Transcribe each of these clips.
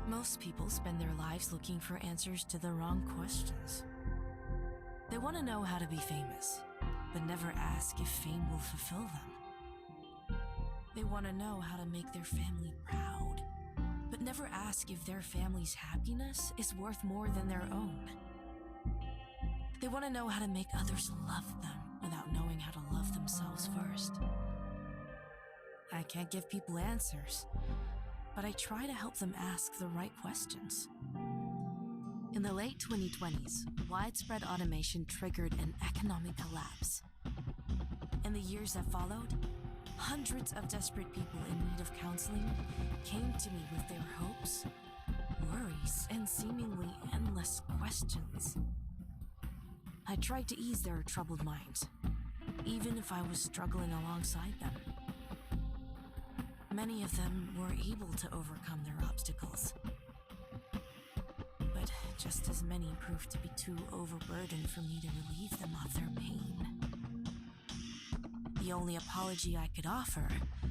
Most people spend their lives looking for answers to the wrong questions. They want to know how to be famous, but never ask if fame will fulfill them. They want to know how to make their family proud, but never ask if their family's happiness is worth more than their own. They want to know how to make others love them without knowing how to love themselves first. I can't give people answers, but I try to help them ask the right questions. In the late 2020s, widespread automation triggered an economic collapse. In the years that followed, hundreds of desperate people in need of counseling came to me with their hopes, worries, and seemingly endless questions. I tried to ease their troubled minds, even if I was struggling alongside them. Many of them were able to overcome their obstacles, but just as many proved to be too overburdened for me to relieve them of their pain. The only apology I could offer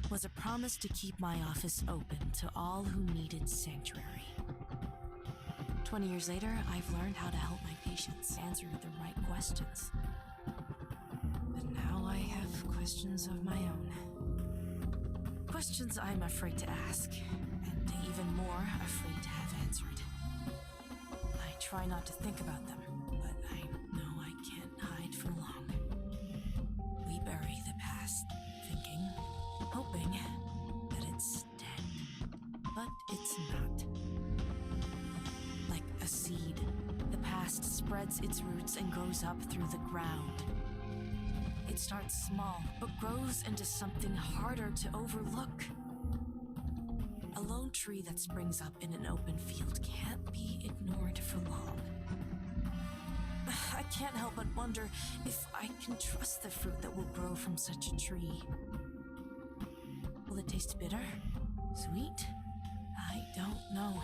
was a promise to keep my office open to all who needed sanctuary. 20 years later, I've learned how to help my patients answer the right questions. But now I have questions of my own. Questions I'm afraid to ask, and even more afraid to have answered. I try not to think about them, but I know I can't hide for long. We bury the past, thinking, hoping that it's dead. But it's not. Like a seed, the past spreads its roots and grows up through the ground. It starts small, but grows into something harder to overlook. A lone tree that springs up in an open field can't be ignored for long. I can't help but wonder if I can trust the fruit that will grow from such a tree. Will it taste bitter? Sweet? I don't know,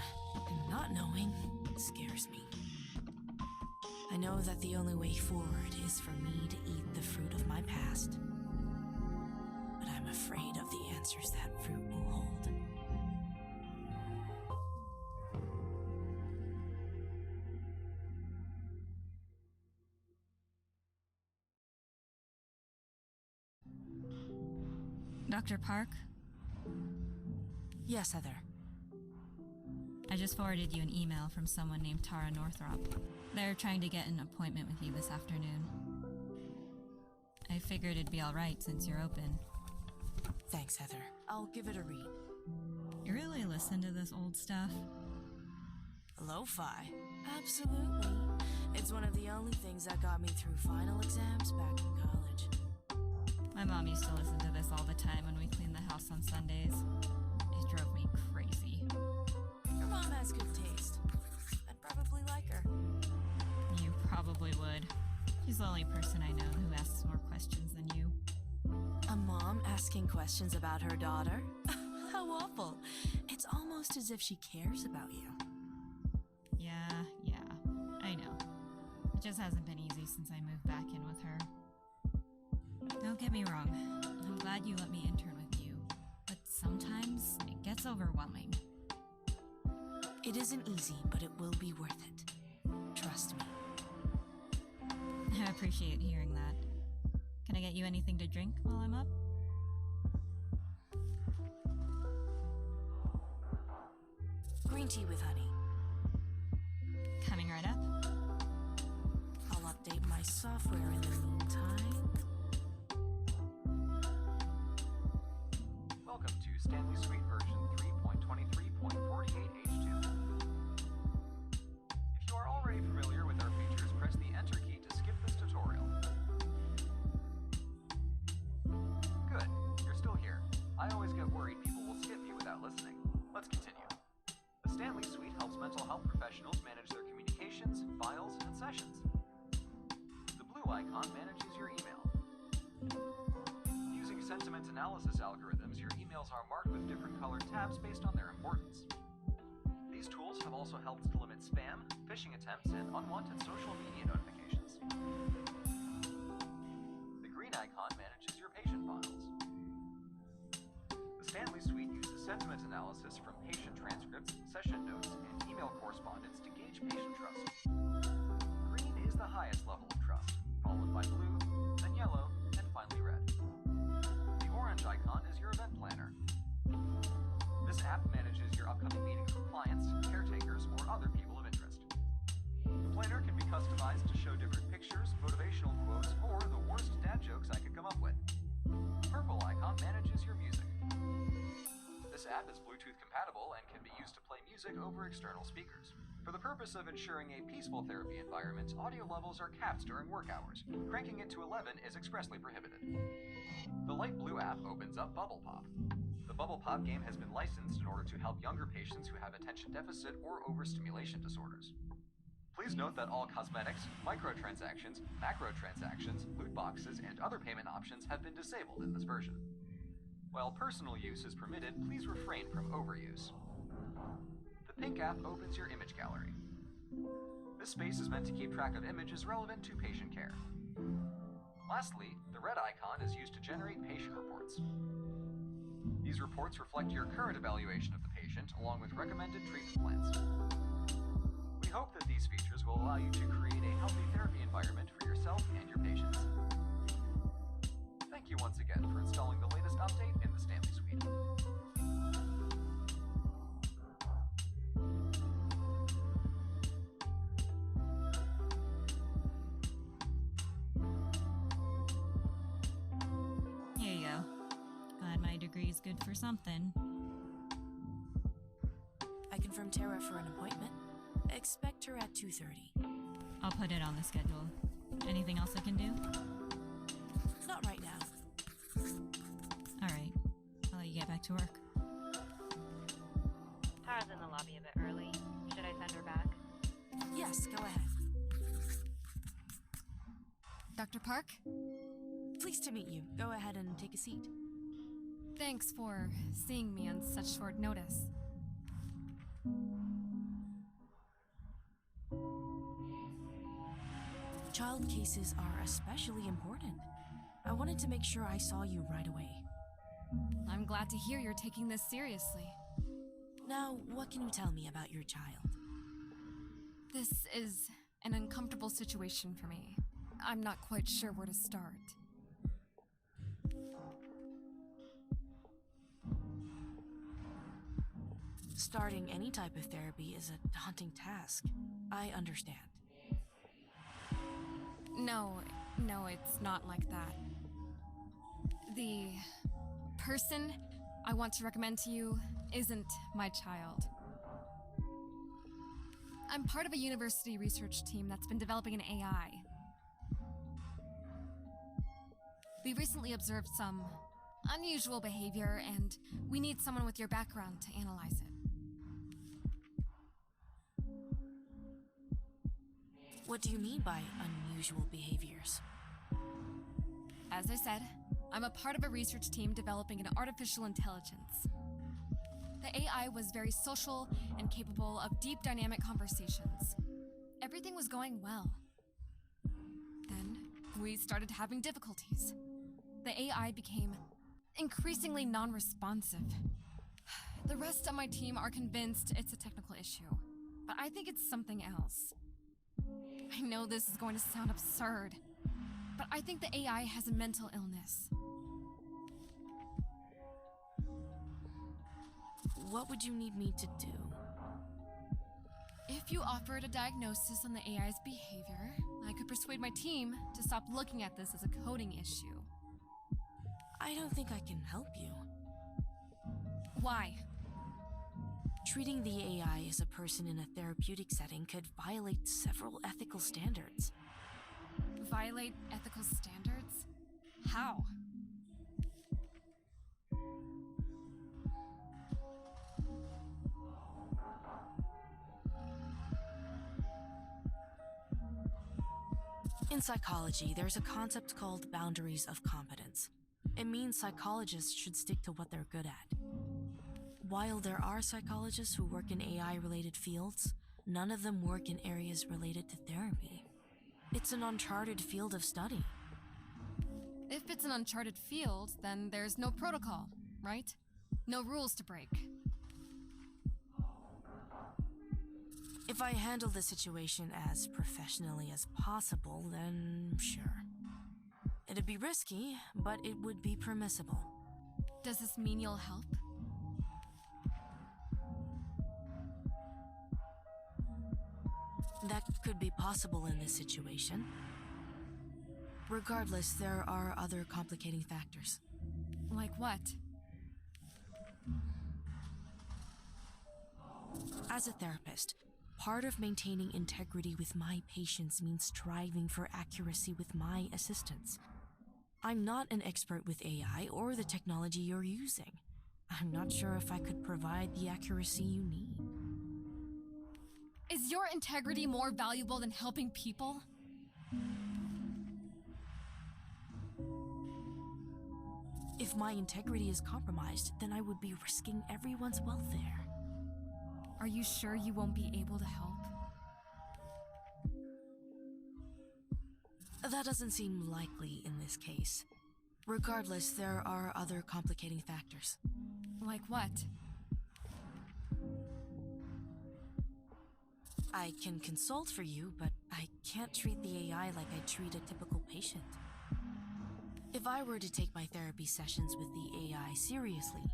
and not knowing scares me. I know that the only way forward is for me to eat the fruit of my past, but I'm afraid of the answers that fruit will hold. Dr. Park? Yes, Heather. I just forwarded you an email from someone named Tara Northrop. They're trying to get an appointment with you this afternoon. I figured it'd be alright since you're open. Thanks, Heather. I'll give it a read. You really listen to this old stuff? Lo-fi? Absolutely. It's one of the only things that got me through final exams back in college. My mom used to listen to this all the time when we cleaned the house on Sundays. It drove me crazy. Your mom has good taste. I'd probably like her. You probably would. She's the only person I know who asks more questions than you. A mom asking questions about her daughter? How awful. It's almost as if she cares about you. Yeah, I know. It just hasn't been easy since I moved back in with her. Don't get me wrong. I'm glad you let me intern with you, but sometimes it gets overwhelming. It isn't easy, but it will be worth it. Trust me. I appreciate hearing that. Can I get you anything to drink while I'm up? Green tea with honey. Coming right up. I'll update my software in the meantime. Welcome to Stanley Suite version 3.23.48H2. If you are already familiar with our features, press the Enter key to skip this tutorial. Good, you're still here. I always get worried people will skip me without listening. Let's continue. The Stanley Suite helps mental health professionals manage their communications, files, and sessions. The blue icon manages your email. Using sentiment analysis algorithms, your emails are marked with different colored tabs based on their importance. These tools have also helped to limit spam, phishing attempts, and unwanted social media notifications. The green icon manages your patient files. The Stanley Suite uses sentiment analysis from patient transcripts, session notes, and email correspondence to gauge patient trust. Green is the highest level of trust, followed by blue, then yellow, and finally red. The orange icon is your event planner. This app manages your upcoming meetings with clients, caretakers, or other people of interest. The planner can be customized to show different pictures, motivational quotes, or the worst dad jokes I could come up with. Purple icon manages your music. This app is Bluetooth compatible and can be used to play music over external speakers. For the purpose of ensuring a peaceful therapy environment, audio levels are capped during work hours. Cranking it to 11 is expressly prohibited. The light blue app opens up Bubble Pop. The Bubble Pop game has been licensed in order to help younger patients who have attention deficit or overstimulation disorders. Please note that all cosmetics, microtransactions, macrotransactions, loot boxes, and other payment options have been disabled in this version. While personal use is permitted, please refrain from overuse. The pink app opens your image gallery. This space is meant to keep track of images relevant to patient care. Lastly, the red icon is used to generate patient reports. These reports reflect your current evaluation of the patient, along with recommended treatment plans. We hope that these features will allow you to create a healthy therapy environment for yourself and your patients. Thank you once again for installing the latest update in the Stanley Suite. Here you go. Glad my degree is good for something. I confirmed Tara for an appointment. Expect her at 2:30. I'll put it on the schedule. Anything else I can do? Not right now. Alright. I'll let you get back to work. Tara's in the lobby a bit early. Should I send her back? Yes, go ahead. Dr. Park? Pleased to meet you. Go ahead and take a seat. Thanks for seeing me on such short notice. Child cases are especially important. I wanted to make sure I saw you right away. I'm glad to hear you're taking this seriously. Now, what can you tell me about your child? This is an uncomfortable situation for me. I'm not quite sure where to start. Starting any type of therapy is a daunting task. I understand. No, it's not like that. The person I want to recommend to you isn't my child. I'm part of a university research team that's been developing an AI. We recently observed some unusual behavior, and we need someone with your background to analyze it. What do you mean by unusual behaviors? As I said, I'm a part of a research team developing an artificial intelligence. The AI was very social and capable of deep dynamic conversations. Everything was going well. Then, we started having difficulties. The AI became increasingly non-responsive. The rest of my team are convinced it's a technical issue, but I think it's something else. I know this is going to sound absurd, but I think the AI has a mental illness. What would you need me to do? If you offered a diagnosis on the AI's behavior, I could persuade my team to stop looking at this as a coding issue. I don't think I can help you. Why? Treating the AI as a person in a therapeutic setting could violate several ethical standards. Violate ethical standards? How? In psychology, there's a concept called boundaries of competence. It means psychologists should stick to what they're good at. While there are psychologists who work in AI-related fields, none of them work in areas related to therapy. It's an uncharted field of study. If it's an uncharted field, then there's no protocol, right? No rules to break. If I handle the situation as professionally as possible, then sure. It'd be risky, but it would be permissible. Does this mean you'll help? That could be possible in this situation. Regardless, there are other complicating factors. Like what? As a therapist, part of maintaining integrity with my patients means striving for accuracy with my assistants. I'm not an expert with AI or the technology you're using. I'm not sure if I could provide the accuracy you need. Is your integrity more valuable than helping people? If my integrity is compromised, then I would be risking everyone's welfare. Are you sure you won't be able to help? That doesn't seem likely in this case. Regardless, there are other complicating factors. Like what? I can consult for you, but I can't treat the AI like I treat a typical patient. If I were to take my therapy sessions with the AI seriously,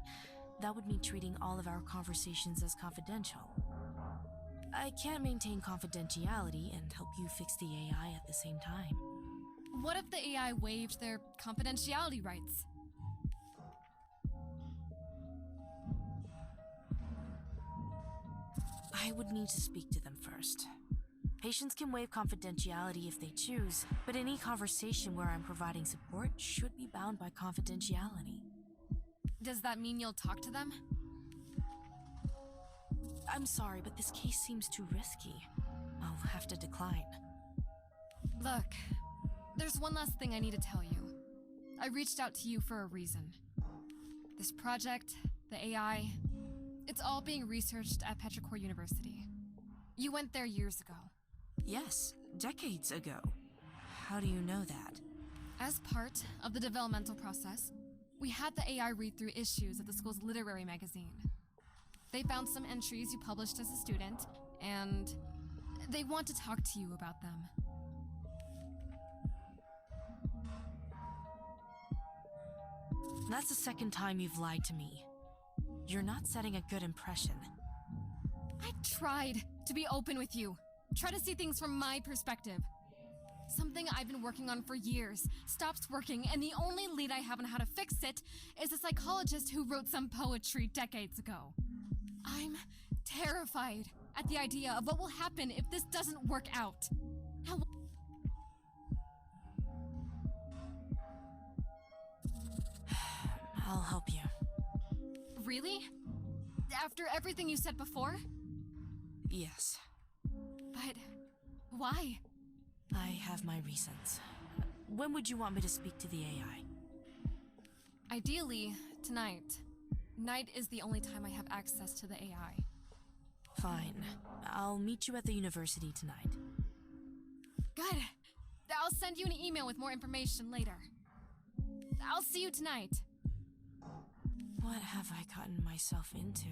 that would mean treating all of our conversations as confidential. I can't maintain confidentiality and help you fix the AI at the same time. What if the AI waived their confidentiality rights? I would need to speak to them first. Patients can waive confidentiality if they choose, but any conversation where I'm providing support should be bound by confidentiality. Does that mean you'll talk to them? I'm sorry, but this case seems too risky. I'll have to decline. Look, there's one last thing I need to tell you. I reached out to you for a reason. This project, the AI, it's all being researched at Petrichor University. You went there years ago. Yes, decades ago. How do you know that? As part of the developmental process, we had the AI read through issues of the school's literary magazine. They found some entries you published as a student, and they want to talk to you about them. That's the second time you've lied to me. You're not setting a good impression. I tried to be open with you. Try to see things from my perspective. Something I've been working on for years stops working, and the only lead I have on how to fix it is a psychologist who wrote some poetry decades ago. I'm terrified at the idea of what will happen if this doesn't work out. How I'll help you. Really? After everything you said before? Yes. But why? I have my reasons. When would you want me to speak to the AI? Ideally, tonight. Night is the only time I have access to the AI. Fine. I'll meet you at the university tonight. Good. I'll send you an email with more information later. I'll see you tonight. What have I gotten myself into?